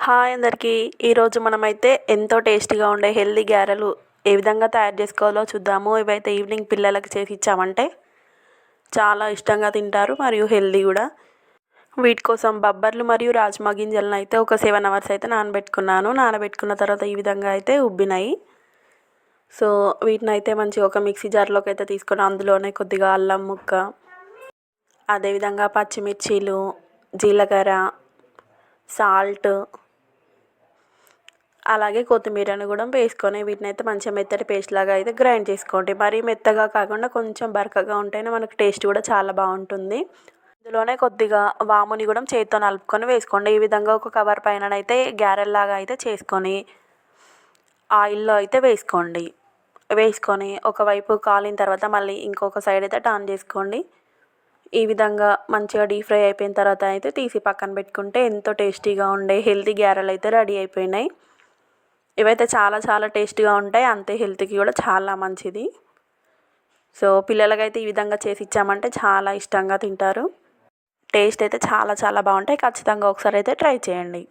Hi అందరికీ. ఈరోజు మనమైతే ఎంతో టేస్టీగా ఉండే హెల్దీ గారెలు ఏ విధంగా తయారు చేసుకోవాలో చూద్దాము. ఇవైతే ఈవినింగ్ పిల్లలకి చేసి ఇచ్చామంటే చాలా ఇష్టంగా తింటారు మరియు హెల్దీ కూడా. వీటి కోసం బొబ్బర్లు మరియు రాజ్మా గింజలను అయితే ఒక 7 అవర్స్ అయితే నానబెట్టుకున్నాను. నానబెట్టుకున్న తర్వాత ఈ విధంగా అయితే ఉబ్బినాయి. సో వీటిని అయితే మంచిగా ఒక మిక్సీ జార్లోకి అయితే తీసుకొని అందులోనే కొద్దిగా అల్లం ముక్క, అదేవిధంగా పచ్చిమిర్చీలు, జీలకర్ర, సాల్ట్, అలాగే కొత్తిమీరను కూడా వేసుకొని వీటినైతే మంచిగా మెత్తటి పేస్ట్ లాగా అయితే గ్రైండ్ చేసుకోండి. మరీ మెత్తగా కాకుండా కొంచెం బరకగా ఉంటేనే మనకు టేస్ట్ కూడా చాలా బాగుంటుంది. ఇందులోనే కొద్దిగా వాముని కూడా చేతితో నలుపుకొని వేసుకోండి. ఈ విధంగా ఒక కవర్ పైన అయితే గారెల్లాగా అయితే చేసుకొని ఆయిల్లో అయితే వేసుకోండి. వేసుకొని ఒకవైపు కాలిన తర్వాత మళ్ళీ ఇంకొక సైడ్ అయితే టర్న్ చేసుకోండి. ఈ విధంగా మంచిగా డీప్ ఫ్రై అయిపోయిన తర్వాత అయితే తీసి పక్కన పెట్టుకుంటే ఎంతో టేస్టీగా ఉండే హెల్తీ గారెలు అయితే రెడీ అయిపోయినాయి. ఇవైతే చాలా చాలా టేస్టీగా ఉంటాయి, అంతే హెల్త్కి కూడా చాలా మంచిది. సో పిల్లలకైతే ఈ విధంగా చేసి ఇచ్చామంటే చాలా ఇష్టంగా తింటారు. టేస్ట్ అయితే చాలా చాలా బాగుంటాయి. ఖచ్చితంగా ఒకసారి అయితే ట్రై చేయండి.